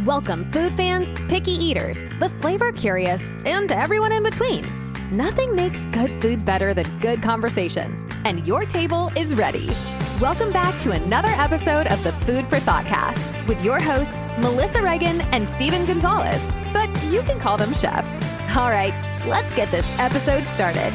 Welcome food fans, picky eaters, the flavor curious, and everyone in between. Nothing makes good food better than good conversation. And your table is ready. Welcome back to another episode of the Food for Thoughtcast with your hosts, Melissa Reagan and Steven Gonzalez. But you can call them Chef. All right, let's get this episode started.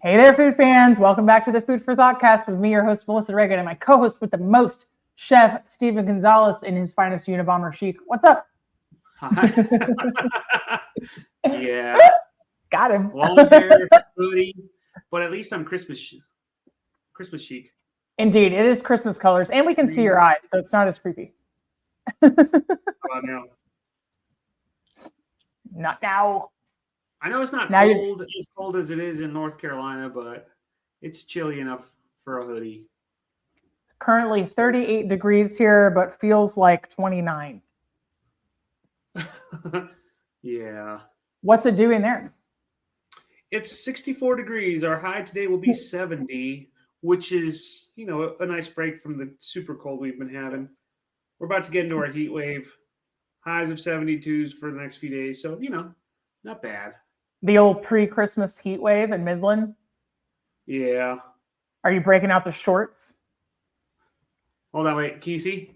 Hey there, food fans. Welcome back to the Food for Thoughtcast with me, your host, Melissa Reagan, and my co-host with the most, Chef Steven Gonzalez in his finest Unabomber chic. What's up? Hi. Yeah. Got him. Long hair, hoodie, but at least I'm Christmas chic. Indeed, it is Christmas colors, and we can see your eyes, so it's not as creepy. How about now? Not now. I know it's not Now as cold as it is in North Carolina, but it's chilly enough for a hoodie. Currently 38 degrees here, but feels like 29. Yeah. What's it doing there? It's 64 degrees. Our high today will be 70, which is, a nice break from the super cold we've been having. We're about to get into our heat wave. Highs of 72s for the next few days. So, not bad. The old pre-Christmas heat wave in Midland? Yeah. Are you breaking out the shorts? Hold on, wait. Can you see?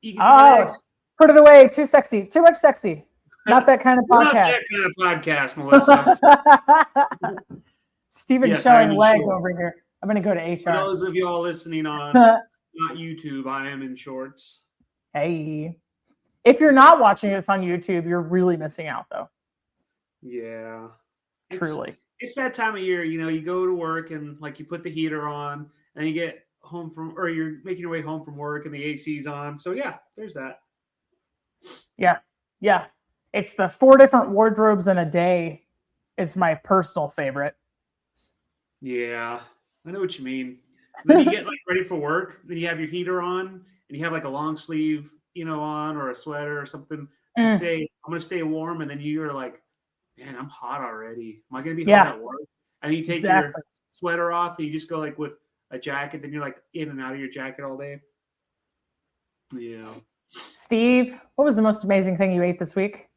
You can see my legs? Put it away. Too sexy. Too much sexy. Not that kind of podcast. Not that kind of podcast, Melissa. Steven's showing leg over here. I'm going to go to HR. For those of you all listening on not YouTube, I am in shorts. Hey. If you're not watching us on YouTube, you're really missing out, though. Yeah. Truly. It's that time of year, you go to work and you put the heater on and you get home or you're making your way home from work and the AC's on. So yeah, there's that. Yeah. Yeah. It's the 4 different wardrobes in a day is my personal favorite. Yeah. I know what you mean. And then you get ready for work, then you have your heater on and you have a long sleeve, on or a sweater or something to say, I'm going to stay warm. And then you're like, man, I'm hot already. Am I going to be hot at work? And you take your sweater off and you just go with a jacket. Then you're in and out of your jacket all day. Yeah. Steve, what was the most amazing thing you ate this week?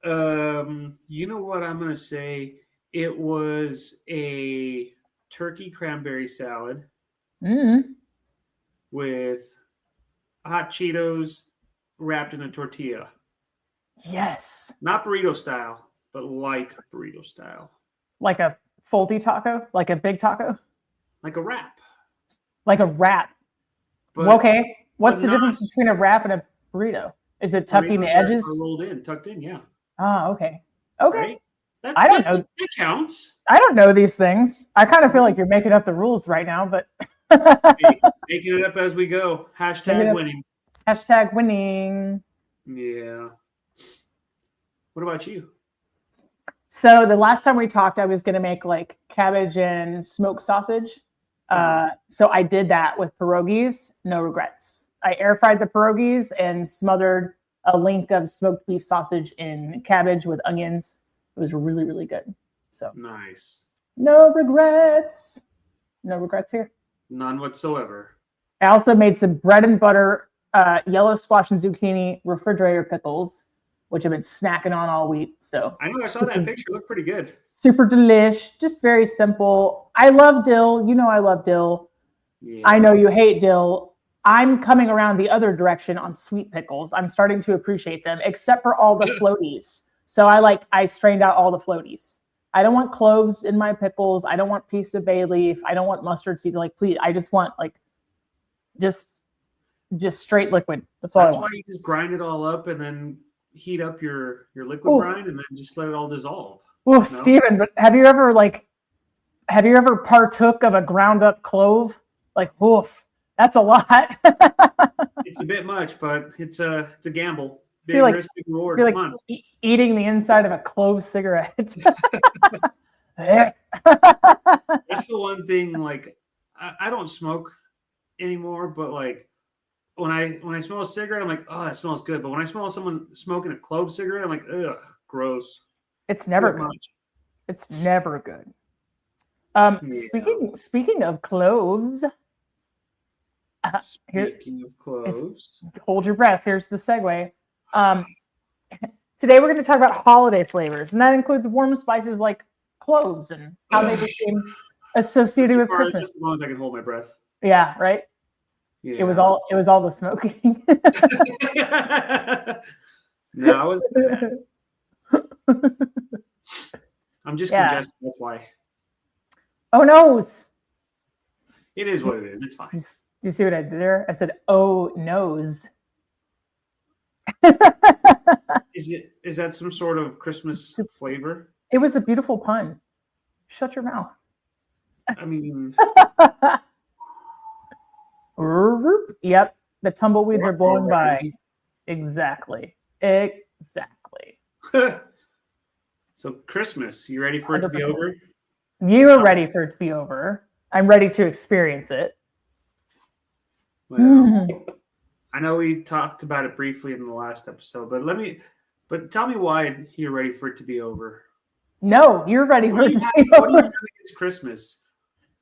You know what I'm going to say? It was a turkey cranberry salad with hot Cheetos wrapped in a tortilla. Yes. Not burrito style, but like burrito style. Like a foldy taco? Like a big taco? Like a wrap. Like a wrap. But, okay. What's the difference between a wrap and a burrito? Is it tucking the edges? Tucked in, yeah. Ah, okay. Okay. Right? I don't know. That counts. I don't know these things. I kind of feel like you're making up the rules right now, but making it up as we go. Hashtag winning. Hashtag winning. Yeah. What about you? So the last time we talked, I was going to make cabbage and smoked sausage. So I did that with pierogies. No regrets. I air fried the pierogies and smothered a link of smoked beef sausage in cabbage with onions. It was really, really good. So nice. No regrets. No regrets here. None whatsoever. I also made some bread and butter, yellow squash and zucchini refrigerator pickles, which I've been snacking on all week. So I know I saw that picture. It looked pretty good. Super delish. Just very simple. I love dill. I love dill. Yeah. I know you hate dill. I'm coming around the other direction on sweet pickles. I'm starting to appreciate them, except for all the floaties. So I strained out all the floaties. I don't want cloves in my pickles. I don't want piece of bay leaf. I don't want mustard seeds. Please, I just want just straight liquid. That's all I want. That's why you just grind it all up and then heat up your liquid brine and then just let it all dissolve. Well, Steven, but have you ever Have you ever partook of a ground up clove? Like, woof, that's a lot. It's a bit much, but it's a gamble. Big Feel like- risk, big reward. You're Come like on. eating the inside of a clove cigarette. That's the one thing. Like, I don't smoke anymore, but like when I smell a cigarette, I'm like, oh, that smells good. But when I smell someone smoking a clove cigarette, I'm like, ugh, gross. It's never too good. much. It's never good. Yeah. Speaking of cloves, here- Speaking of cloves, hold your breath. Here's the segue. Today we're going to talk about holiday flavors, and that includes warm spices like cloves and how they became associated with Christmas. just as long as I can hold my breath. Yeah, right. Yeah. It was all the smoking. No, I wasn't. I'm just Yeah. congested. That's why. Oh noes. It is what it is. It's fine. You see what I did there? I said, "Oh nose." Is that some sort of Christmas flavor? It was a beautiful pun. Shut your mouth. I mean, Yep, the tumbleweeds are blowing by. Exactly. so Christmas, you ready for it to be 100%. over? You are ready for it to be over. I'm ready to experience it. Well, I know we talked about it briefly in the last episode, but tell me why you're ready for it to be over. No, you're ready for What it do you to have, be what do you over. have against Christmas?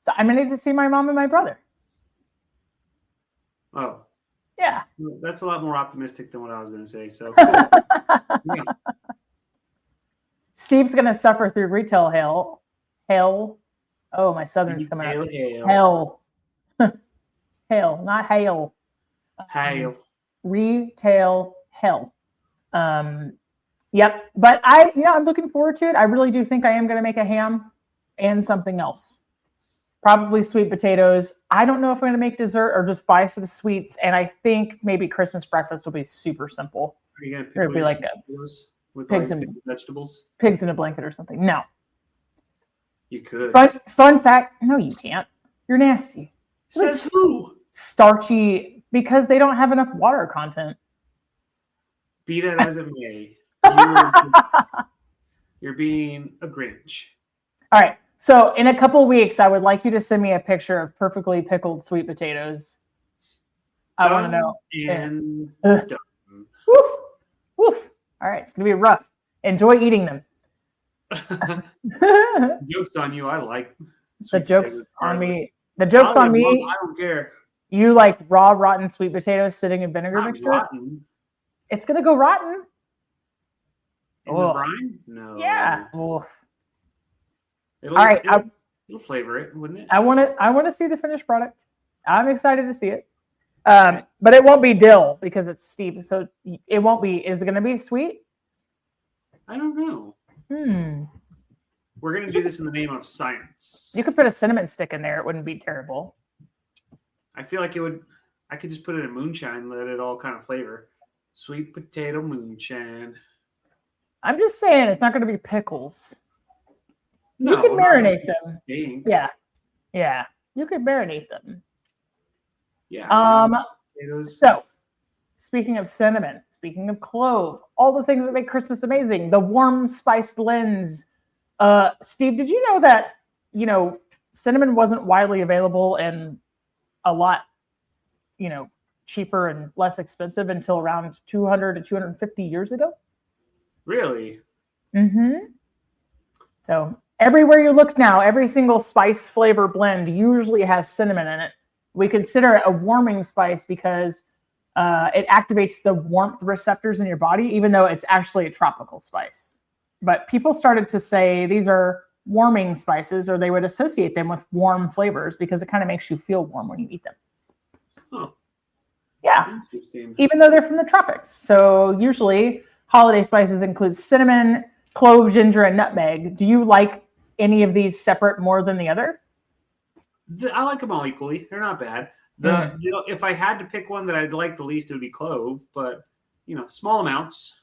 So I'm ready to see my mom and my brother. Oh, Yeah. well, that's a lot more optimistic than what I was going to say. So, cool. Yeah. Steve's gonna suffer through retail hell. Hell. Oh, my southern's coming up. Hail. Hell. Hell, not hail. Hail. Retail hell. Yep. But I'm looking forward to it. I really do think I am gonna make a ham and something else. Probably sweet potatoes. I don't know if I'm gonna make dessert or just buy some sweets. And I think maybe Christmas breakfast will be super simple. Are you going to It'll pick be like with pigs like and- vegetables? Pigs in a blanket or something. No. You could. Fun fact. No, you can't. You're nasty. Says who? Starchy because they don't have enough water content. Be that as it may, you're being a Grinch. All right. So in a couple weeks, I would like you to send me a picture of perfectly pickled sweet potatoes. I want to know. And Ugh. done. Woof, woof. All right. It's going to be rough. Enjoy eating them. Joke's on you. I like The sweet joke's potatoes on regardless. me. The joke's on me. I don't care. You like raw, rotten sweet potatoes sitting in vinegar Not mixture? rotten. It's going to go rotten. In Oh. the brine? No. Yeah. Oof. It'll, All right, It'll flavor it, wouldn't it? I want to see the finished product. I'm excited to see it. But it won't be dill because it's steep. So it won't be. Is it going to be sweet? I don't know. We're going to do this in the name of science. You could put a cinnamon stick in there. It wouldn't be terrible. I feel like it would. I could just put it in moonshine, let it all kind of flavor. Sweet potato moonshine. I'm just saying it's not going to be pickles. No, You can not marinate them. pink. Yeah. Yeah. You could marinate them. Yeah. Potatoes. So speaking of cinnamon, speaking of clove, all the things that make Christmas amazing, the warm spiced lens. Steve, did you know that, cinnamon wasn't widely available and a lot, cheaper and less expensive until around 200 to 250 years ago? Really? Mm-hmm. So everywhere you look now, every single spice flavor blend usually has cinnamon in it. We consider it a warming spice because it activates the warmth receptors in your body, even though it's actually a tropical spice. But people started to say these are warming spices, or they would associate them with warm flavors because it kind of makes you feel warm when you eat them. Oh, Yeah, interesting. even though they're from the tropics. So usually holiday spices include cinnamon, clove, ginger, and nutmeg. Do you like any of these separate more than the other? I like them all equally. They're not bad. If I had to pick one that I'd like the least, it would be clove. But small amounts.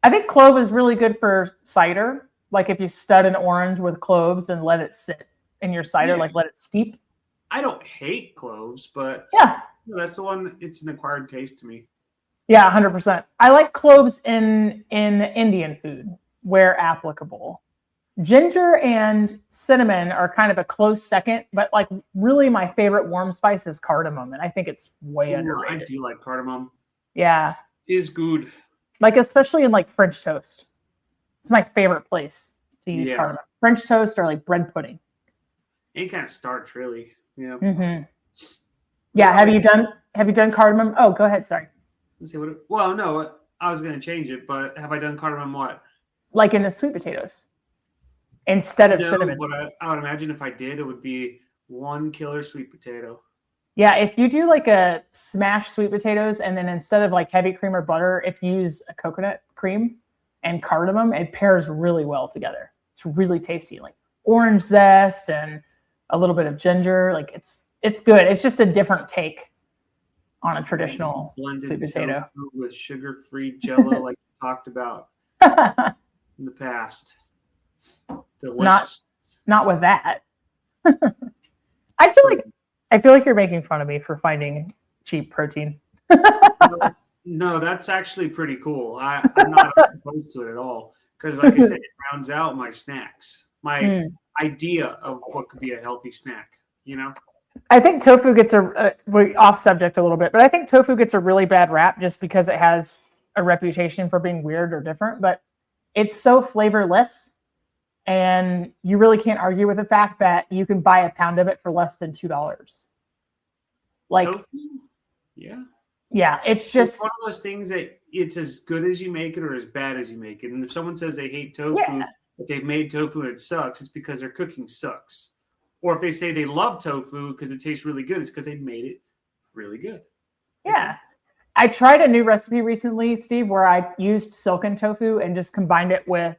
I think clove is really good for cider. Like if you stud an orange with cloves and let it sit in your cider, Yeah. like let it steep. I don't hate cloves, but Yeah. that's the one. It's an acquired taste to me. Yeah, 100%. I like cloves in Indian food where applicable. Ginger and cinnamon are kind of a close second, but like really my favorite warm spice is cardamom, and I think it's way Ooh, underrated. I do like cardamom. Yeah. It is good. Like especially in like French toast. It's my favorite place to use cardamom. French toast or like bread pudding. Any kind of starch, really. Yeah. Mm-hmm. Yeah. Have you done cardamom? Oh, go ahead. Sorry. Let's see what. Well, no, I was going to change it, but have I done cardamom what? Like in the sweet potatoes instead of cinnamon. But I would imagine if I did, it would be one killer sweet potato. Yeah, if you do like a smashed sweet potatoes and then instead of like heavy cream or butter, if you use a coconut cream and cardamom, it pairs really well together. It's really tasty, like orange zest and a little bit of ginger. Like it's good. It's just a different take on a traditional blended sweet potato with sugar-free Jello, like we talked about in the past. Delicious. Not with that. I feel like you're making fun of me for finding cheap protein. No, that's actually pretty cool. I'm not opposed to it at all because, like I said, it rounds out my snacks. My idea of what could be a healthy snack. I think tofu gets we're off subject a little bit, but I think tofu gets a really bad rap just because it has a reputation for being weird or different. But it's so flavorless, and you really can't argue with the fact that you can buy a pound of it for less than $2. Like, tofu? Yeah. Yeah, it's just it's one of those things that it's as good as you make it or as bad as you make it. And if someone says they hate tofu, but they've made tofu and it sucks, it's because their cooking sucks. Or if they say they love tofu because it tastes really good, it's because they made it really good. Yeah. I tried a new recipe recently, Steve, where I used silken tofu and just combined it with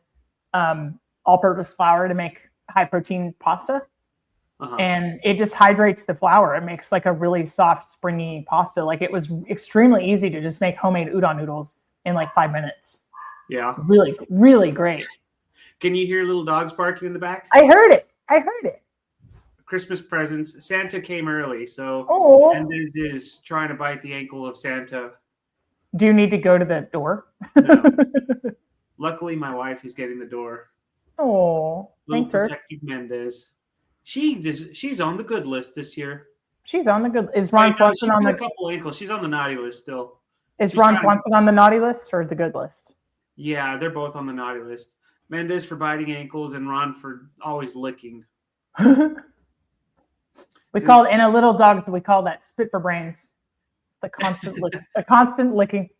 all-purpose flour to make high-protein pasta. And it just hydrates the flour. It makes like a really soft, springy pasta. Like it was extremely easy to just make homemade udon noodles in like 5 minutes. Yeah. Really, really great. Can you hear little dogs barking in the back? I heard it. Christmas presents. Santa came early, so Mendez is trying to bite the ankle of Santa. Do you need to go to the door? No. Luckily, my wife is getting the door. Oh, thanks, protective Mendez. She's on the good list this year. She's on the good. Is Ron Swanson on the couple ankles? She's on the naughty list still. Is Ron Swanson on the naughty list or the good list? Yeah, they're both on the naughty list. Mendez for biting ankles and Ron for always licking. We call it in a little dogs. We call that spit for brains. The constant licking.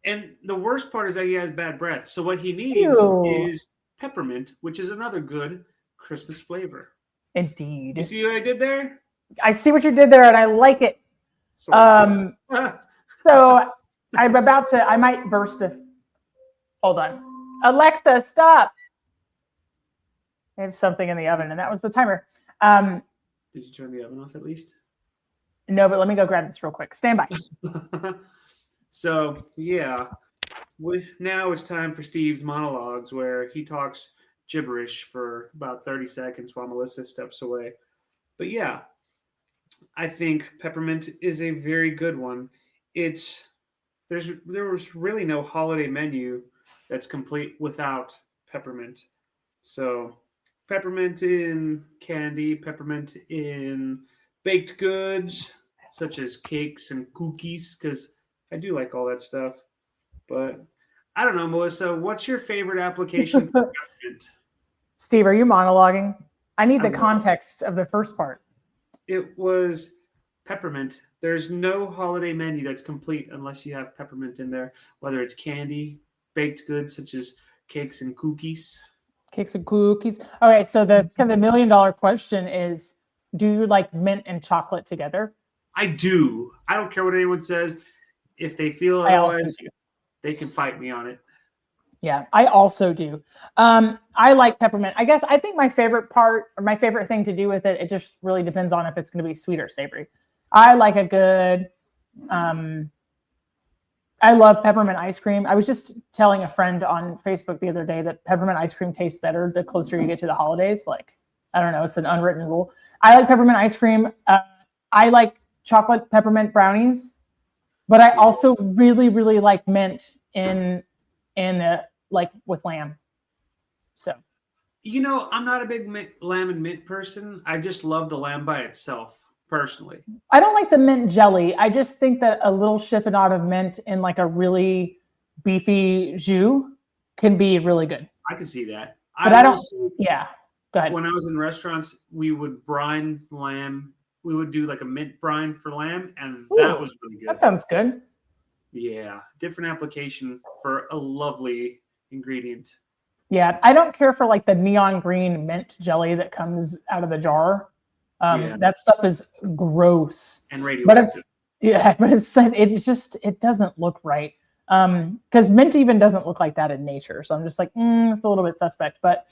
And the worst part is that he has bad breath. So what he needs is peppermint, which is another good Christmas flavor. Indeed. You see what I did there? I see what you did there, and I like it. So I'm about to. I might burst a. Hold on, Alexa, stop. I have something in the oven, and that was the timer. Did you turn the oven off at least? No, but let me go grab this real quick. Stand by. So yeah, now it's time for Steve's monologues, where he talks gibberish for about 30 seconds while Melissa steps away. But yeah, I think peppermint is a very good one. There was really no holiday menu that's complete without peppermint. So peppermint in candy, peppermint in baked goods such as cakes and cookies, because I do like all that stuff. But I don't know, Melissa, what's your favorite application for peppermint? Steve, are you monologuing? I need the context of the first part. It was peppermint. There's no holiday menu that's complete unless you have peppermint in there, whether it's candy, baked goods such as cakes and cookies. Cakes and cookies. Okay, so the kind of $1 million question is, do you like mint and chocolate together? I do. I don't care what anyone says. If they feel otherwise, they can fight me on it. Yeah, I also do. I like peppermint. I think my favorite part or my favorite thing to do with it, it just really depends on if it's going to be sweet or savory. I like a good I love peppermint ice cream. I was just telling a friend on Facebook the other day that peppermint ice cream tastes better the closer you get to the holidays. Like, I don't know, it's an unwritten rule. I like peppermint ice cream. I like chocolate peppermint brownies, but I also really, really like mint in like with lamb. So, You know, I'm not a big lamb and mint person. I just love the lamb by itself, personally. I don't like the mint jelly. I just think that a little chiffonade of mint in like a really beefy jus can be really good. I can see that. But I don't. Yeah. Go ahead. When I was in restaurants, we would brine lamb. We would do like a mint brine for lamb, and that was really good. That sounds good. Yeah, different application for a lovely ingredient. Yeah, I don't care for like the neon green mint jelly that comes out of the jar. That stuff is gross and radioactive. But it doesn't look right. Because mint even doesn't look like that in nature. So I'm just like, it's a little bit suspect. But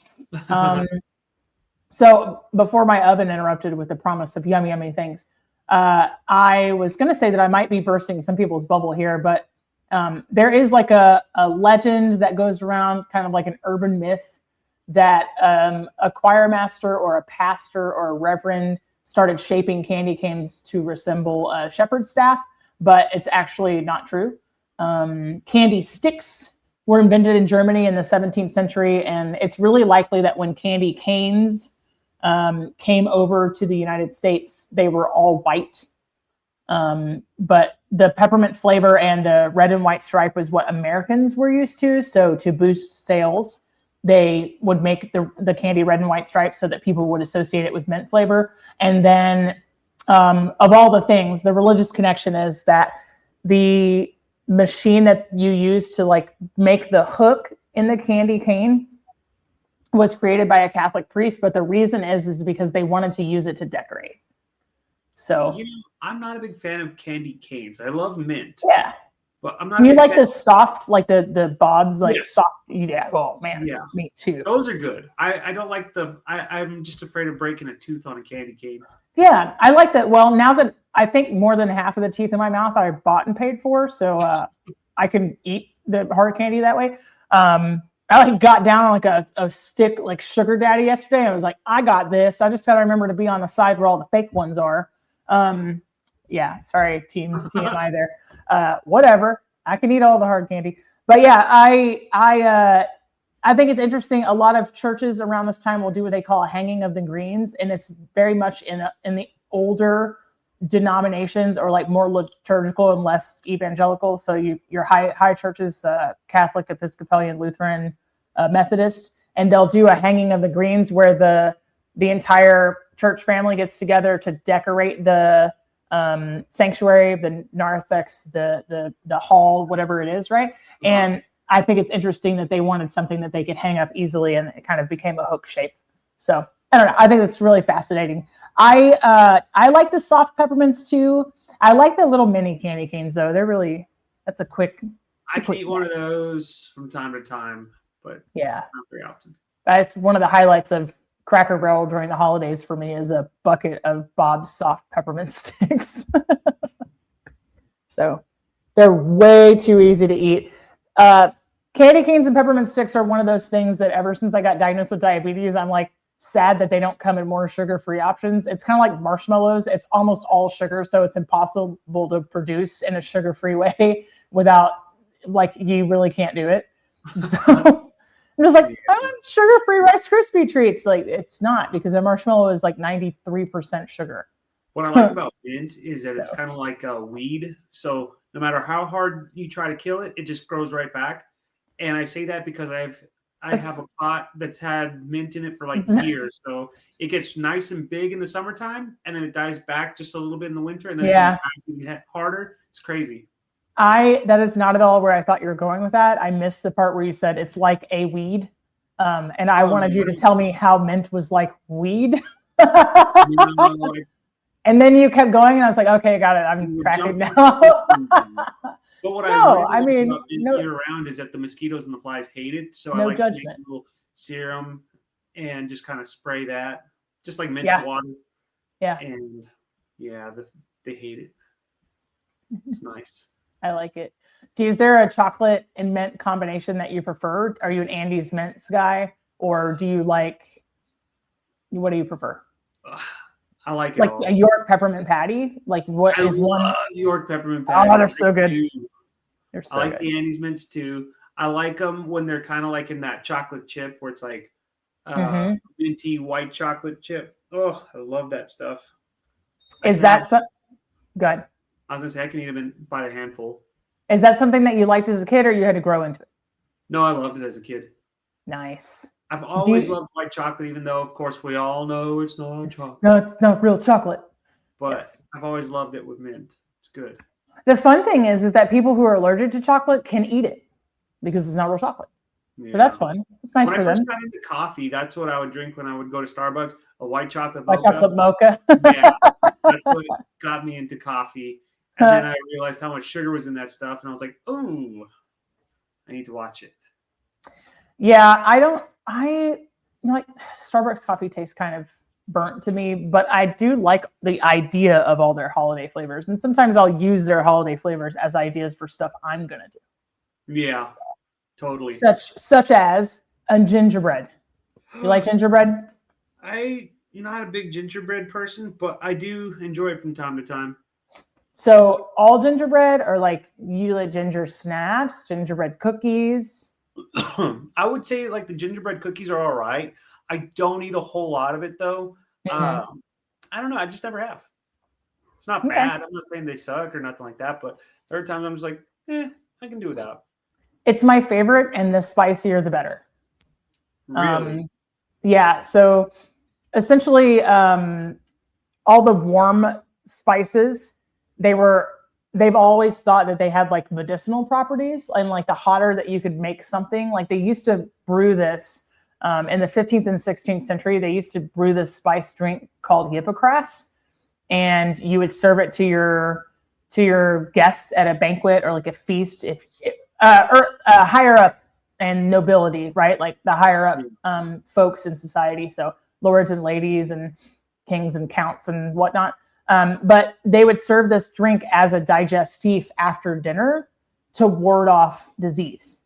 so before my oven interrupted with the promise of yummy, yummy things, I was going to say that I might be bursting some people's bubble here, but there is like a legend that goes around, kind of like an urban myth, that a choir master or a pastor or a reverend started shaping candy canes to resemble a shepherd's staff, but it's actually not true. Candy sticks were invented in Germany in the 17th century, and it's really likely that when candy canes came over to the United States, they were all white. But the peppermint flavor and the red and white stripe was what Americans were used to. So to boost sales, they would make the candy red and white stripe so that people would associate it with mint flavor. And then of all the things, the religious connection is that the machine that you use to like make the hook in the candy cane was created by a Catholic priest. But the reason is because they wanted to use it to decorate. So I'm not a big fan of candy canes. I love mint. Yeah. But I'm not. Do you like the soft, like the Bob's, like soft? Yeah. Oh man. Yeah. Me too. Those are good. I don't like I'm just afraid of breaking a tooth on a candy cane. Yeah, I like that. Well, now that I think more than half of the teeth in my mouth I bought and paid for, so I can eat the hard candy that way. I like got down on like a stick like Sugar Daddy yesterday. I was like, I got this. I just got to remember to be on the side where all the fake ones are. Yeah, sorry, TMI there. Whatever. I can eat all the hard candy. But yeah, I think it's interesting. A lot of churches around this time will do what they call a hanging of the greens, and it's very much in the older denominations, or like more liturgical and less evangelical. So your high churches, Catholic, Episcopalian, Lutheran, Methodist, and they'll do a hanging of the greens where the entire church family gets together to decorate the sanctuary, the narthex, the hall, whatever it is, right? Mm-hmm. And I think it's interesting that they wanted something that they could hang up easily, and it kind of became a hook shape. So I don't know. I think it's really fascinating. I like the soft peppermints too. I like the little mini candy canes though. That's a quick. I can eat one of those from time to time, but yeah, not very often. That's one of the highlights of Cracker Barrel during the holidays for me, is a bucket of Bob's soft peppermint sticks. So they're way too easy to eat. Candy canes and peppermint sticks are one of those things that ever since I got diagnosed with diabetes, I'm like sad that they don't come in more sugar-free options. It's kind of like marshmallows. It's almost all sugar, so it's impossible to produce in a sugar-free way without, like, you really can't do it. So I'm just like, I want sugar-free Rice Krispie treats. Like, it's not, because a marshmallow is like 93% sugar. What I like about mint is that it's kind of like a weed. So no matter how hard you try to kill it, it just grows right back. And I say that because I have a pot that's had mint in it for like years. So it gets nice and big in the summertime, and then it dies back just a little bit in the winter, and then it gets harder. It's crazy. That is not at all where I thought you were going with that. I missed the part where you said it's like a weed. And I wanted you to tell me how mint was like weed. And then you kept going, and I was like, okay, got it. I'm cracking now. But what I mean, year round is that the mosquitoes and the flies hate it. So I like to make a little serum and just kind of spray that, just like mint water. Yeah. And they hate it. It's nice. I like it. Is there a chocolate and mint combination that you prefer? Are you an Andes Mints guy, or do you like? What do you prefer? I like it Like all. a York peppermint patty? Like what I is one? love York peppermint patties. Oh, they're so good. They're so I like good. the Andes Mints too. I like them when they're kind of like in that chocolate chip where it's like minty white chocolate chip. Oh, I love that stuff. Is that so? Good. I was gonna say I can eat them by a handful. Is that something that you liked as a kid, or you had to grow into it? No, I loved it as a kid. Nice. I've always loved white chocolate, even though, of course, we all know it's not chocolate. No, it's not real chocolate. But I've always loved it with mint. It's good. The fun thing is that people who are allergic to chocolate can eat it because it's not real chocolate. Yeah. So that's fun. It's nice for them. When I first got into coffee, that's what I would drink when I would go to Starbucks, a white chocolate mocha. White chocolate mocha. Yeah, that's what got me into coffee. And then I realized how much sugar was in that stuff, and I was like, "Oh, I need to watch it." Yeah, I like Starbucks coffee tastes kind of burnt to me, but I do like the idea of all their holiday flavors, and sometimes I'll use their holiday flavors as ideas for stuff I'm gonna do. Yeah, totally. Such as a gingerbread. You like gingerbread? I'm not a big gingerbread person, but I do enjoy it from time to time. So all gingerbread, or like you like ginger snaps, gingerbread cookies? I would say like the gingerbread cookies are all right. I don't eat a whole lot of it though. I don't know. I just never have. It's not bad. I'm not saying they suck or nothing like that, but there are times I'm just like, I can do without. It's my favorite, and the spicier the better. Really? Yeah. So essentially, all the warm spices, they've always thought that they had like medicinal properties, and like the hotter that you could make something, like they used to brew this in the 15th and 16th century. They used to brew this spice drink called Hippocras, and you would serve it to your guests at a banquet or like a feast, or higher up and nobility, right? Like the higher up folks in society, so lords and ladies and kings and counts and whatnot. But they would serve this drink as a digestif after dinner to ward off disease.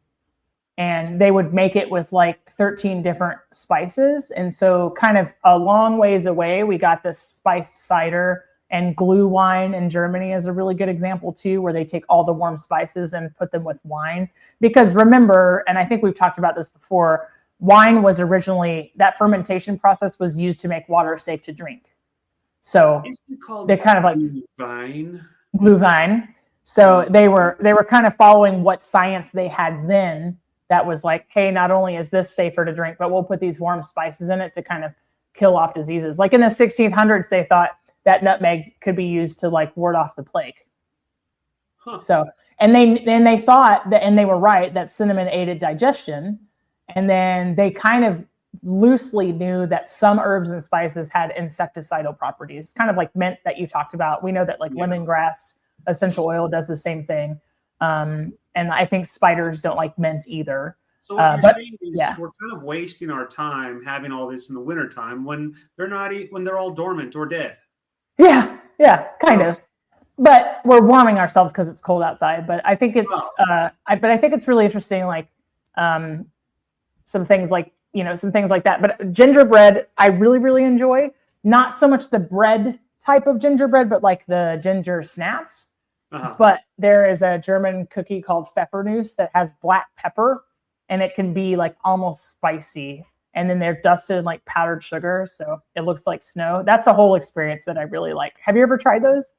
And they would make it with like 13 different spices. And so kind of a long ways away, we got this spiced cider, and glue wine in Germany is a really good example too, where they take all the warm spices and put them with wine. Because remember, and I think we've talked about this before, wine was originally, that fermentation process was used to make water safe to drink. So they're kind of like Glühwein. So they were kind of following what science they had then. That was like, hey, not only is this safer to drink, but we'll put these warm spices in it to kind of kill off diseases. Like in the 1600s, they thought that nutmeg could be used to like ward off the plague. So, and they thought that, and they were right, that cinnamon aided digestion. And then they kind of loosely knew that some herbs and spices had insecticidal properties, kind of like mint that you talked about. We know that like lemongrass essential oil does the same thing. And I think spiders don't like mint either. So what you're saying is we're kind of wasting our time having all this in the wintertime when they're all dormant or dead. Yeah, kind of. But we're warming ourselves because it's cold outside. But I think it's I think it's really interesting, like some things like that. But gingerbread, I really, really enjoy. Not so much the bread type of gingerbread, but like the ginger snaps. But there is a German cookie called Pfeffernuss that has black pepper, and it can be like almost spicy. And then they're dusted in like powdered sugar, so it looks like snow. That's a whole experience that I really like. Have you ever tried those?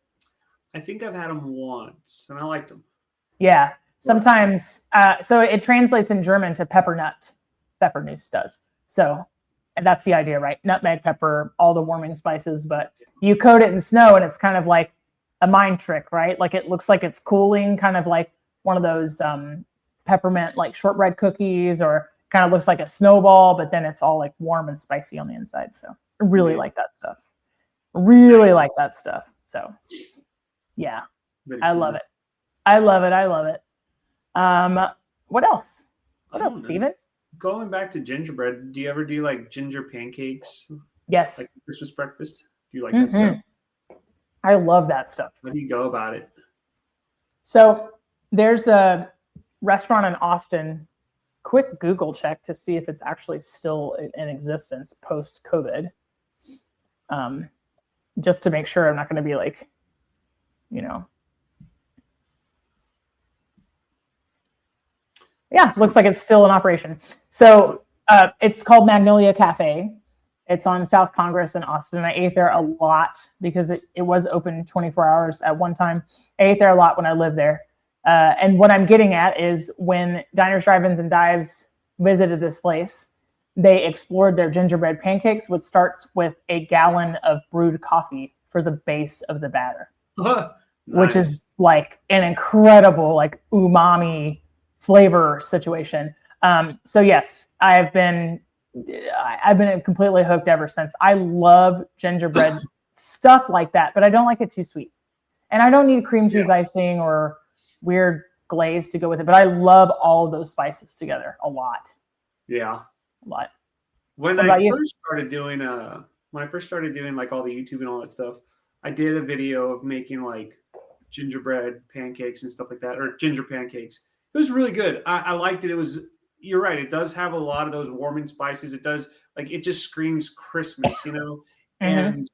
I think I've had them once, and I liked them. Yeah, sometimes. So it translates in German to peppernut. Pfeffernuss does. So that's the idea, right? Nutmeg, pepper, all the warming spices, but you coat it in snow, and it's kind of like a mind trick, right? Like it looks like it's cooling, kind of like one of those peppermint like shortbread cookies, or kind of looks like a snowball, but then it's all like warm and spicy on the inside. So I really like that stuff. Really like that stuff. So yeah, I love it. I love it. What else? What else, Steven? Going back to gingerbread, do you ever do like ginger pancakes? Yes. Like Christmas breakfast? Do you like that stuff? I love that stuff. How do you go about it? So There's a restaurant in Austin. Quick Google check to see if it's actually still in existence post-COVID. Just to make sure I'm not going to be like, Yeah, looks like it's still in operation. So it's called Magnolia Cafe. It's on South Congress in Austin. I ate there a lot because it was open 24 hours at one time. I ate there a lot when I lived there. And what I'm getting at is when Diners, Drive-Ins, and Dives visited this place, they explored their gingerbread pancakes, which starts with a gallon of brewed coffee for the base of the batter, which is like an incredible, like umami flavor situation. So yes, I've been completely hooked ever since. I love gingerbread stuff like that, but I don't like it too sweet. And I don't need cream cheese icing or weird glaze to go with it, but I love all of those spices together a lot. Yeah. A lot. When I first started doing like all the YouTube and all that stuff, I did a video of making like gingerbread pancakes and stuff like that, or ginger pancakes. It was really good. I liked it. You're right. It does have a lot of those warming spices. It does, like, it just screams Christmas, and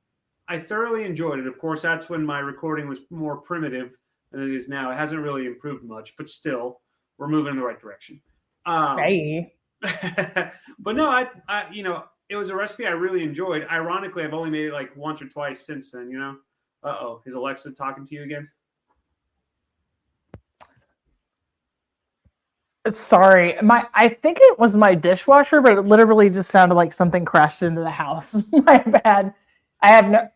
I thoroughly enjoyed it. Of course, that's when my recording was more primitive than it is now. It hasn't really improved much, but still, we're moving in the right direction. Hey. But no, it was a recipe I really enjoyed. Ironically, I've only made it like once or twice since then, Uh-oh, is Alexa talking to you again? Sorry, I think it was my dishwasher, but it literally just sounded like something crashed into the house. My bad.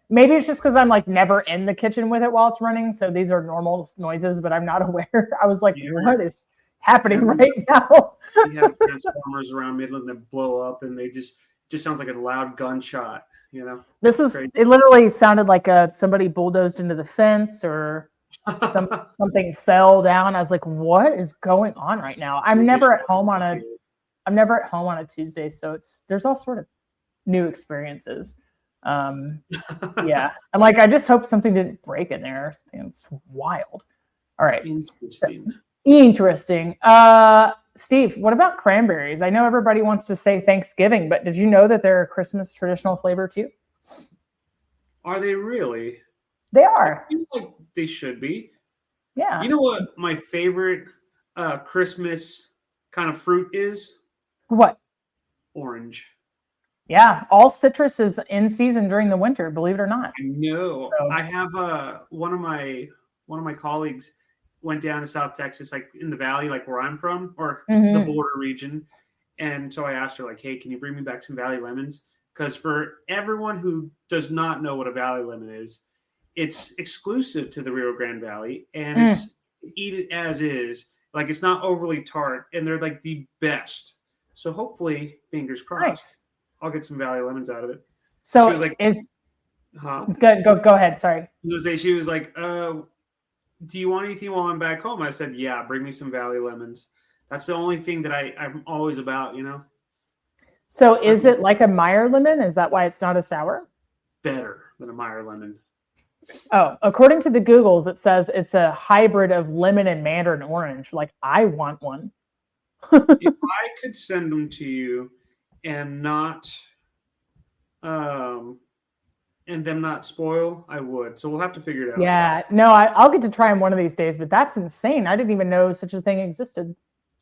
Maybe it's just because I'm like never in the kitchen with it while it's running, so these are normal noises, but I'm not aware. I was like, what is happening right now? We have transformers around Midland that blow up, and they just sounds like a loud gunshot. This was crazy. It literally sounded like somebody bulldozed into the fence or something fell down. I was like, what is going on right now? I'm never at home on a Tuesday, so there's all sort of new experiences. Yeah. I'm like, I just hope something didn't break in there or something. It's wild. All right. Interesting. Steve, what about cranberries? I know everybody wants to say Thanksgiving, but did you know that they're a Christmas traditional flavor too? Are they really? They are. I feel like they should be. Yeah. You know what my favorite Christmas kind of fruit is? What? Orange. Yeah, all citrus is in season during the winter, believe it or not. I know. So. I have one of my colleagues went down to South Texas, like in the valley, like where I'm from, or the border region. And so I asked her, like, hey, can you bring me back some valley lemons? Because for everyone who does not know what a valley lemon is, it's exclusive to the Rio Grande Valley, and it's eat it as is. Like, it's not overly tart, and they're like the best. So hopefully, fingers crossed, I'll get some valley lemons out of it. So she was like, good. Go ahead. Sorry. She was like, do you want anything while I'm back home? I said, yeah, bring me some valley lemons. That's the only thing that I'm always about, So is it like a Meyer lemon? Is that why it's not a sour? Better than a Meyer lemon. Oh, according to the Googles, it says it's a hybrid of lemon and mandarin orange. Like, I want one. If I could send them to you and not, and them not spoil, I would. So we'll have to figure it out. Yeah, no, I'll get to try them one of these days, but that's insane. I didn't even know such a thing existed.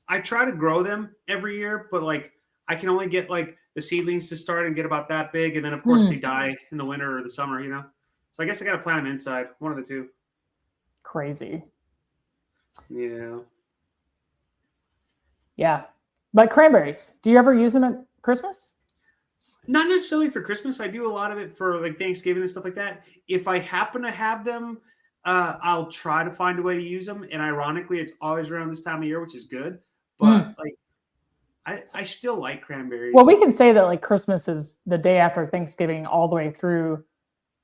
I try to grow them every year, but like I can only get like the seedlings to start and get about that big, and then of course they die in the winter or the summer, So I guess I got to plant them inside, one of the two. Crazy. Yeah. Yeah, but cranberries. Do you ever use them at Christmas? Not necessarily for Christmas. I do a lot of it for like Thanksgiving and stuff like that. If I happen to have them, I'll try to find a way to use them. And ironically, it's always around this time of year, which is good. But I still like cranberries. Well, we can say that like Christmas is the day after Thanksgiving all the way through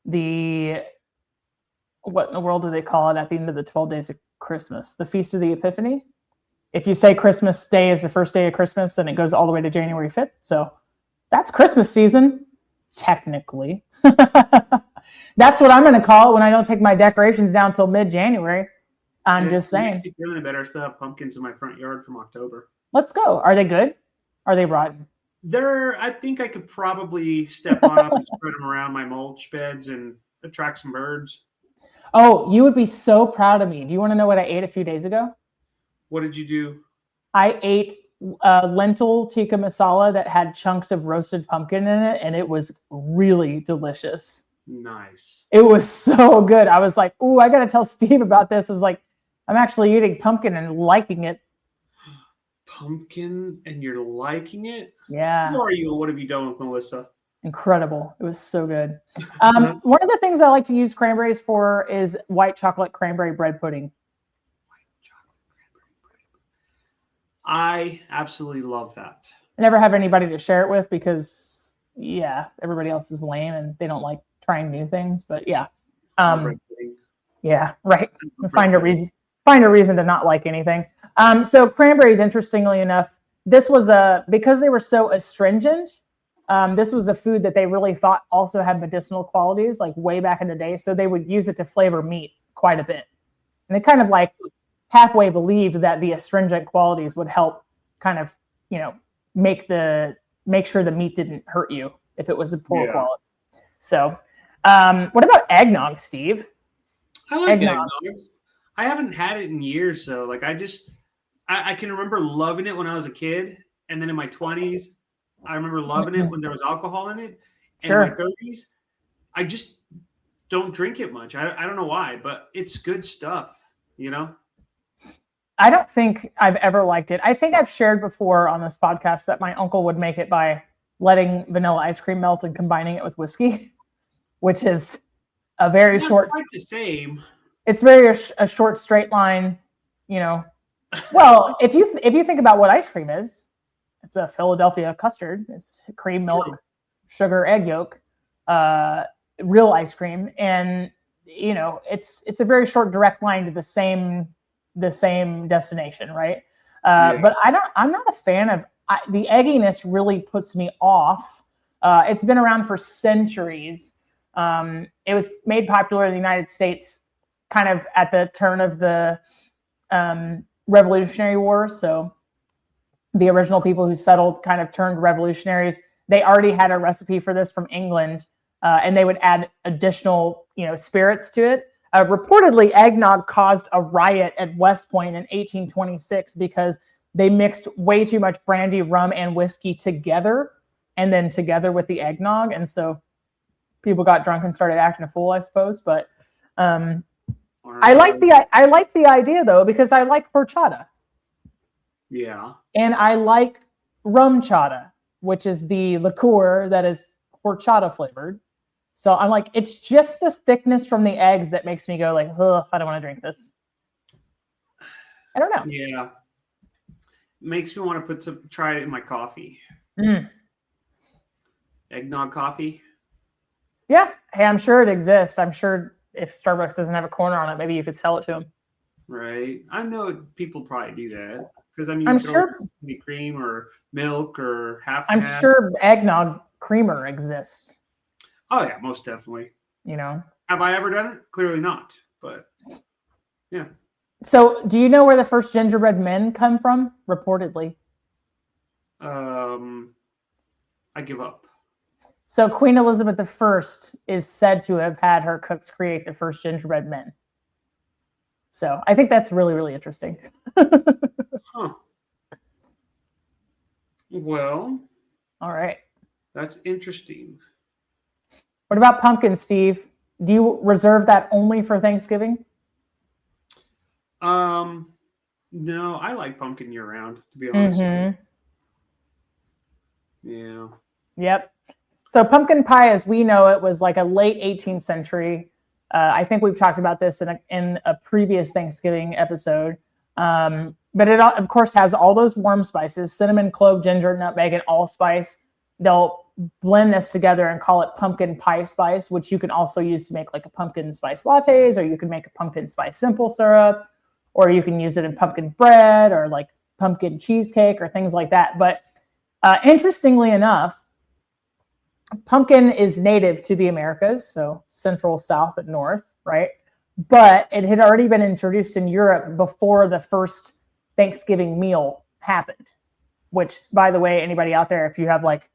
what in the world do they call it at the end of the 12 days of Christmas? The Feast of the Epiphany. If you say Christmas Day is the first day of Christmas, then it goes all the way to January 5th. So that's Christmas season, technically. That's what I'm going to call it when I don't take my decorations down until mid-January. I'm just saying. I'm actually feeling better. I still have pumpkins in my front yard from October. Let's go. Are they good? Are they rotten? I think I could probably step on up and spread them around my mulch beds and attract some birds. Oh, you would be so proud of me. Do you want to know what I ate a few days ago? What did you do? I ate lentil tikka masala that had chunks of roasted pumpkin in it, and it was really delicious. Nice. It was so good. I was like, "Ooh, I got to tell Steve about this." I was like, "I'm actually eating pumpkin and liking it." Pumpkin, and you're liking it? Yeah. Who are you? What have you done with Melissa? Incredible. It was so good. One of the things I like to use cranberries for is white chocolate cranberry bread pudding. I absolutely love that. I never have anybody to share it with because, yeah, everybody else is lame and they don't like trying new things. But yeah, yeah, right. Find a reason to not like anything. So cranberries, interestingly enough, this was because they were so astringent. This was a food that they really thought also had medicinal qualities, like way back in the day. So they would use it to flavor meat quite a bit, and they kind of like halfway believed that the astringent qualities would help kind of, make sure the meat didn't hurt you if it was a poor quality. So, what about eggnog, Steve? I like eggnog. I haven't had it in years, so like I can remember loving it when I was a kid, and then in my 20s, I remember loving it when there was alcohol in it. And in my 30s, I just don't drink it much. I don't know why, but it's good stuff, I don't think I've ever liked it. I think I've shared before on this podcast that my uncle would make it by letting vanilla ice cream melt and combining it with whiskey, which is a very short. Quite the same. It's very a short straight line, Well, if you think about what ice cream is, it's a Philadelphia custard. It's cream, milk, sugar, egg yolk, real ice cream, and it's a very short direct line to the same destination, right? But I'm not a fan of the egginess. Really puts me off. It's been around for centuries. It was made popular in the United States kind of at the turn of the Revolutionary War. So the original people who settled kind of turned revolutionaries. They already had a recipe for this from England, and they would add additional, spirits to it. Reportedly, eggnog caused a riot at West Point in 1826 because they mixed way too much brandy, rum, and whiskey together, and then together with the eggnog, and so people got drunk and started acting a fool, I suppose. But I like the idea though, because I like horchata. Yeah. And I like rum chata, which is the liqueur that is horchata flavored. So I'm like, it's just the thickness from the eggs that makes me go like, ugh, I don't want to drink this. I don't know. Yeah. Makes me want to try it in my coffee. Eggnog coffee. Yeah. Hey, I'm sure it exists. I'm sure if Starbucks doesn't have a corner on it, maybe you could sell it to them. Right. I know people probably do that because I'm sure cream or milk or half. I'm sure eggnog creamer exists. Oh yeah, most definitely. Have I ever done it? Clearly not. But yeah. So, do you know where the first gingerbread men come from? Reportedly. I give up. So, Queen Elizabeth I is said to have had her cooks create the first gingerbread men. So, I think that's really, really interesting. Huh. Well. All right. That's interesting. What about pumpkin, Steve? Do you reserve that only for Thanksgiving? No, I like pumpkin year round, to be honest. Yeah. Yep. So pumpkin pie, as we know it, was like a late 18th century. I think we've talked about this in a previous Thanksgiving episode. But it, of course, has all those warm spices: cinnamon, clove, ginger, nutmeg, and allspice. They'll blend this together and call it pumpkin pie spice, which you can also use to make like a pumpkin spice lattes, or you can make a pumpkin spice simple syrup, or you can use it in pumpkin bread or like pumpkin cheesecake or things like that. But interestingly enough, pumpkin is native to the Americas, so Central, South, and North, right? but it had already been introduced in Europe before the first Thanksgiving meal happened. Which, by the way, anybody out there, if you have like,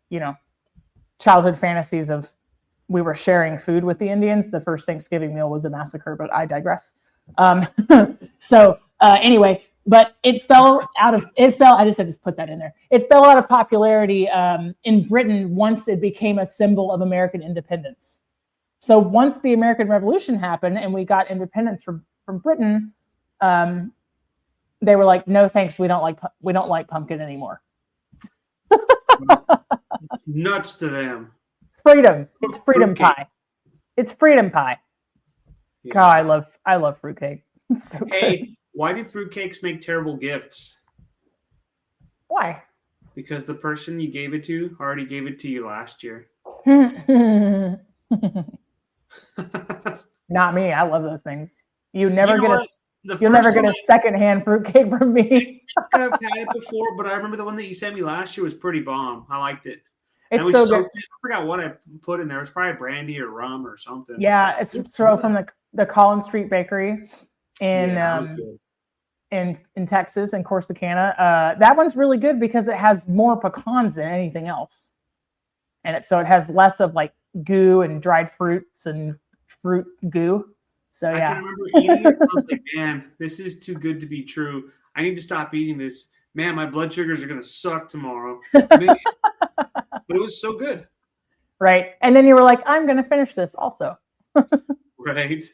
childhood fantasies of we were sharing food with the Indians, the first Thanksgiving meal was a massacre, but I digress. Anyway, but I just had to put that in there. It fell out of popularity in Britain once it became a symbol of American independence. So once the American Revolution happened and we got independence from Britain, they were like, no, thanks. We don't like pumpkin anymore. Nuts to them. Freedom. It's freedom pie. It's freedom pie. Yeah. God, I love fruitcake. It's so Hey, good. why do fruitcakes make terrible gifts? Why? Because the person you gave it to already gave it to you last year. Not me. I love those things. You'll never You know get a secondhand fruitcake from me. I've had it before, but I remember the one that you sent me last year was pretty bomb. I liked it. It's so good. I forgot what I put in there. It was probably brandy or rum or something. Yeah, it's from the Collins Street Bakery in Texas, in Corsicana. That one's really good because it has more pecans than anything else, and it has less of like goo and dried fruits and fruit goo. So yeah, I can remember eating it. I was like, man, this is too good to be true. I need to stop eating this. Man, my blood sugars are gonna suck tomorrow. But it was so good. Right. And then you were like, I'm going to finish this also. Right.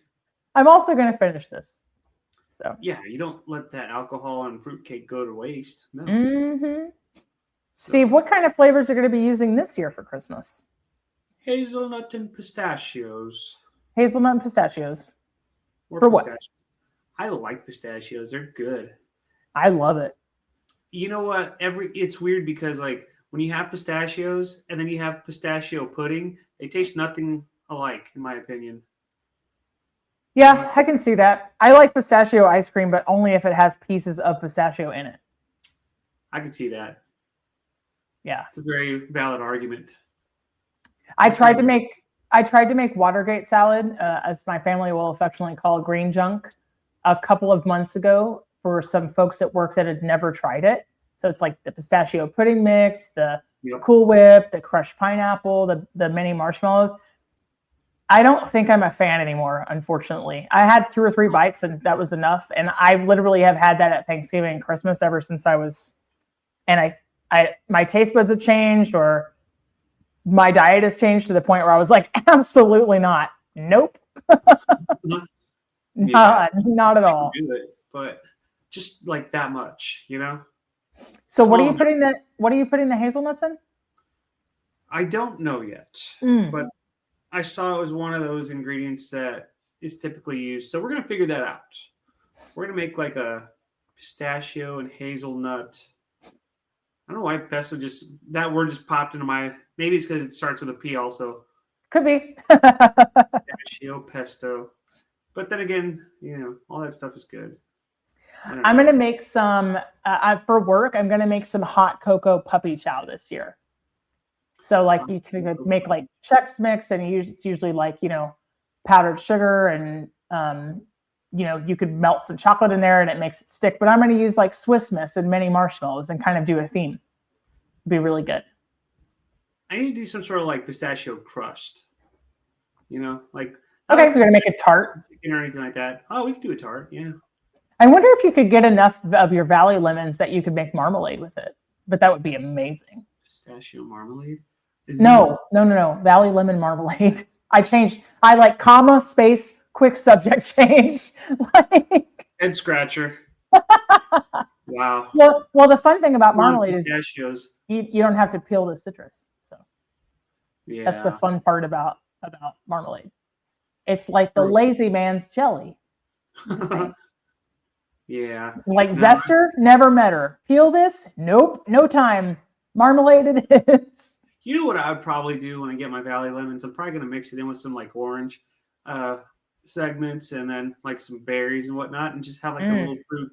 I'm also going to finish this. So yeah, you don't let that alcohol and fruitcake go to waste. No. Mm-hmm. Steve, what kind of flavors are going to be using this year for Christmas? Hazelnut and pistachios. Hazelnut and pistachios. Or for pistachios. What? I like pistachios. They're good. I love it. You know what? It's weird because like when you have pistachios and then you have pistachio pudding, they taste nothing alike, in my opinion. Yeah, I can see that. I like pistachio ice cream, but only if it has pieces of pistachio in it. I can see that. Yeah. It's a very valid argument. I tried to make Watergate salad, as my family will affectionately call green junk, a couple of months ago for some folks at work that had never tried it. So it's like the pistachio pudding mix, the Cool Whip, the crushed pineapple, the mini marshmallows. I don't think I'm a fan anymore, unfortunately. I had 2 or 3 bites and that was enough. And I literally have had that at Thanksgiving and Christmas ever since my taste buds have changed or my diet has changed to the point where I was like, absolutely not. Nope. Not at all. Do it, but just like that much, So what are you putting the hazelnuts in? I don't know yet, but I saw it was one of those ingredients that is typically used. So we're going to figure that out. We're going to make like a pistachio and hazelnut. I don't know why that word just popped into maybe it's because it starts with a P also. Could be. Pistachio pesto. But then again, all that stuff is good. I'm going to make some, for work, I'm going to make some hot cocoa puppy chow this year. So like you can make like Chex Mix and it's usually like, powdered sugar and, you could melt some chocolate in there and it makes it stick. But I'm going to use like Swiss Miss and mini marshmallows and kind of do a theme. It'd be really good. I need to do some sort of like pistachio crust. Like. Okay, you're going to make a tart. Or anything like that. Oh, we could do a tart, yeah. I wonder if you could get enough of your Valley lemons that you could make marmalade with it. But that would be amazing. Pistachio marmalade? No. Valley lemon marmalade. I like comma, space, quick subject change. Head scratcher. Wow. Well, the fun thing about marmalade pistachios. Is you don't have to peel the citrus. So yeah. That's the fun part about marmalade. It's like the lazy man's jelly. Yeah. Like Zester, never met her. Peel this? Nope, no time. Marmalade it is. You know what I would probably do when I get my Valley lemons? I'm probably going to mix it in with some like orange segments and then like some berries and whatnot and just have like a little fruit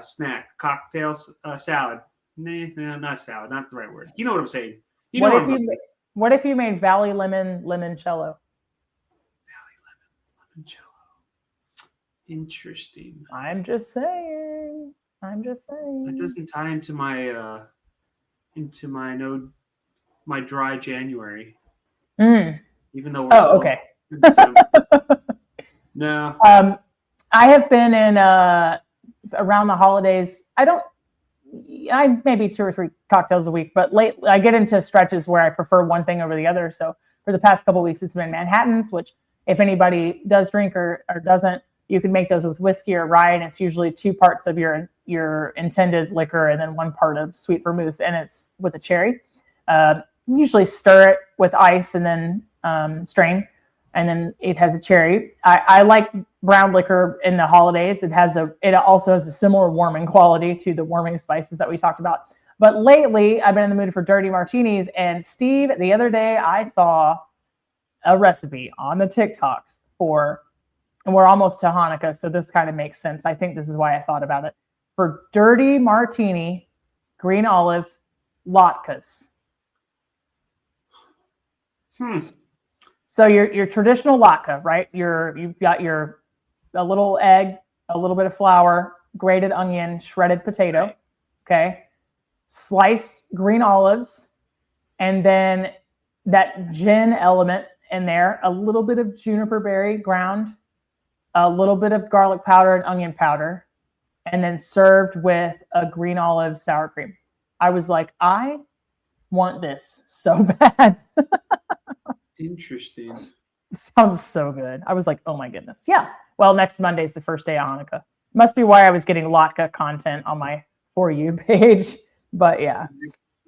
snack, cocktail salad. Nah, not salad, not the right word. You know what I'm saying. What if you made Valley lemon limoncello? Interesting. I'm just saying. That doesn't tie into my my dry January. Even though we're still okay. in December. No. I have been in around the holidays. I maybe 2 or 3 cocktails a week, but I get into stretches where I prefer one thing over the other. So for the past couple of weeks, it's been Manhattans, which if anybody does drink or doesn't, you can make those with whiskey or rye, and it's usually 2 parts of your intended liquor and then 1 part of sweet vermouth, and it's with a cherry. Usually stir it with ice and then strain, and then it has a cherry. I like brown liquor in the holidays. It also has a similar warming quality to the warming spices that we talked about. But lately, I've been in the mood for dirty martinis. And Steve, the other day, I saw a recipe on the TikToks and we're almost to Hanukkah, so this kind of makes sense. I think this is why I thought about it. For dirty martini, green olive, latkes. So your traditional latke, right? You've got a little egg, a little bit of flour, grated onion, shredded potato, okay? Sliced green olives, and then that gin element in there, a little bit of juniper berry ground, a little bit of garlic powder and onion powder, and then served with a green olive sour cream. I was like, I want this so bad. Interesting. Sounds so good. I was like, oh my goodness. Yeah. Well, next Monday is the first day of Hanukkah. Must be why I was getting latke content on my For You page. But yeah.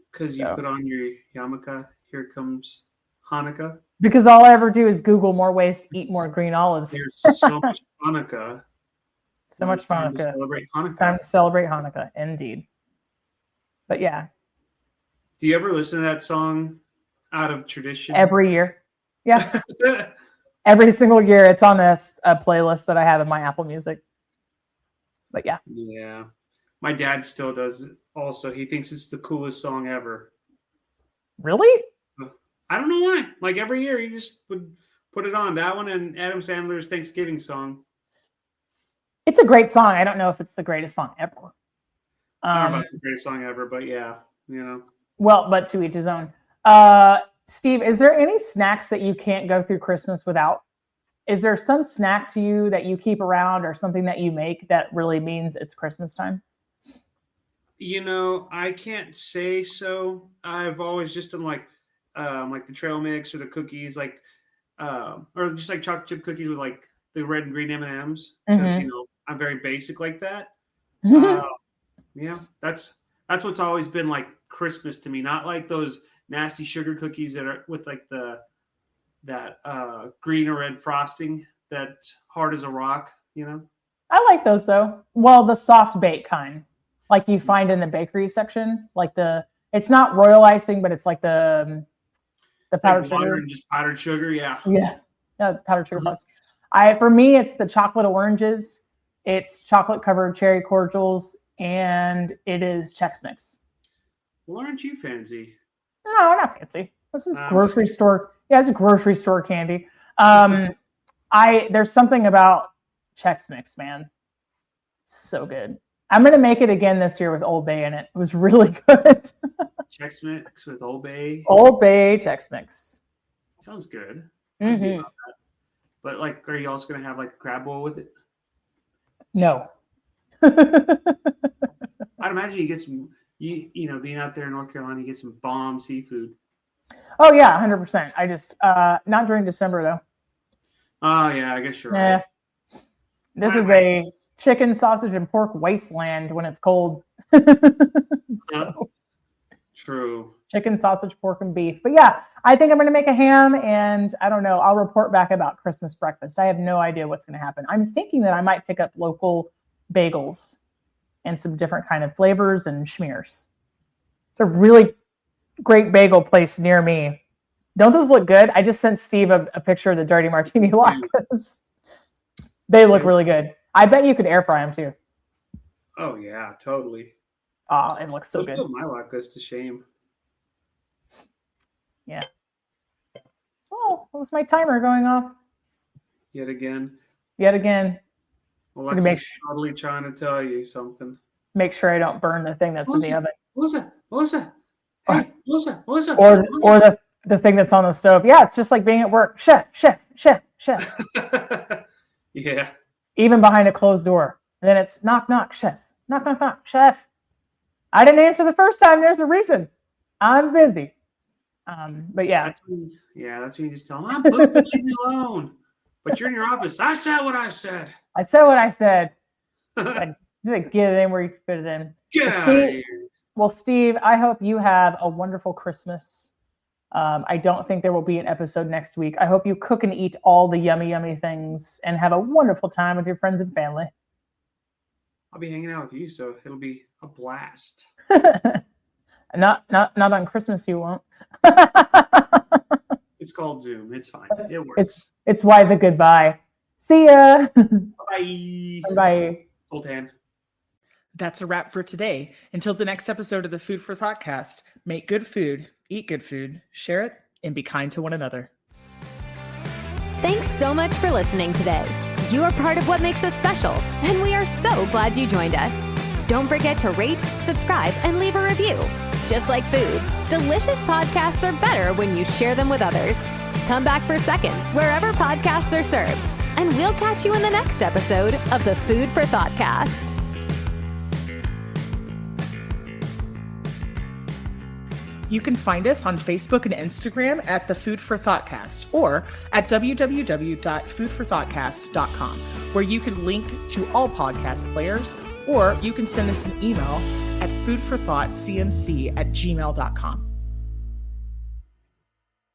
Because you put on your yarmulke, here comes Hanukkah. Because all I ever do is Google more ways to eat more green olives. There's so much Hanukkah. So much Time to Hanukkah. celebrate Hanukkah. Time to celebrate Hanukkah, indeed. But yeah. Do you ever listen to that song out of tradition? Every year. Yeah. Every single year. It's on a playlist that I have in my Apple Music. But yeah. Yeah. My dad still does it also. He thinks it's the coolest song ever. Really? I don't know why. Like every year he just would put it on. That one and Adam Sandler's Thanksgiving song. It's a great song. I don't know if it's the greatest song ever. I don't know about the greatest song ever, but yeah, Well, but to each his own. Steve, is there any snacks that you can't go through Christmas without? Is there some snack to you that you keep around or something that you make that really means it's Christmas time? I can't say so. I've always just done like the trail mix or the cookies, like or just like chocolate chip cookies with like the red and green M&Ms. Because I'm very basic like that. Yeah, that's what's always been like Christmas to me. Not like those nasty sugar cookies that are with like that green or red frosting that's hard as a rock. I like those though. Well, the soft bake kind, like you find in the bakery section, like it's not royal icing, but it's like the powdered sugar. And just powdered sugar, yeah. Yeah, powdered sugar plus. For me, it's the chocolate oranges. It's chocolate covered cherry cordials, and it is Chex Mix. Well, aren't you fancy? No, I'm not fancy. This is grocery store. Yeah, it's grocery store candy. There's something about Chex Mix, man. So good. I'm gonna make it again this year with Old Bay in it. It was really good. Chex Mix with Old Bay. Old Bay Chex Mix. Sounds good. Mm-hmm. But like, are you also gonna have like a crab bowl with it? No. I'd imagine you get some. Being out there in North Carolina, you get some bomb seafood. Oh yeah, 100%. I just not during December though. Oh yeah, I guess you're right. This is a chicken, sausage, and pork wasteland when it's cold. True. Chicken, sausage, pork, and beef. But yeah, I think I'm going to make a ham, and I don't know. I'll report back about Christmas breakfast. I have no idea what's going to happen. I'm thinking that I might pick up local bagels and some different kind of flavors and schmears. It's a really great bagel place near me. Don't those look good? I just sent Steve a picture of the dirty martini latkes. They look really good. I bet you could air fry them too. Oh yeah, totally. Oh, it looks so good. My latkes to shame. Yeah. Oh, what was my timer going off? Yet again. Alexa's subtly trying to tell you something. Make sure I don't burn the thing that's in the oven. Melissa. Hey, Melissa. Or the thing that's on the stove. Yeah, it's just like being at work. Chef. Yeah. Even behind a closed door. And then it's knock, knock, chef. Knock, knock, knock, chef. I didn't answer the first time. There's a reason. I'm busy. But yeah. That's when you just tell them, I'm pooping, leave me alone. But you're in your office. I said what I said. I said what I said. Get it in where you fit it in. Get out of here. Well, Steve, I hope you have a wonderful Christmas. I don't think there will be an episode next week. I hope you cook and eat all the yummy, yummy things and have a wonderful time with your friends and family. I'll be hanging out with you, so it'll be a blast. Not on Christmas, you won't. It's called Zoom. It's fine. It works. It's why the goodbye. See ya. Bye. Bye. Hold hand. That's a wrap for today. Until the next episode of the Food for Thoughtcast, make good food, eat good food, share it, and be kind to one another. Thanks so much for listening today. You are part of what makes us special, and we are so glad you joined us. Don't forget to rate, subscribe, and leave a review. Just like food, delicious podcasts are better when you share them with others. Come back for seconds wherever podcasts are served, and we'll catch you in the next episode of the Food for Thoughtcast. You can find us on Facebook and Instagram at the Food for Thoughtcast or at www.foodforthoughtcast.com, where you can link to all podcast players, or you can send us an email at foodforthoughtcmc@gmail.com.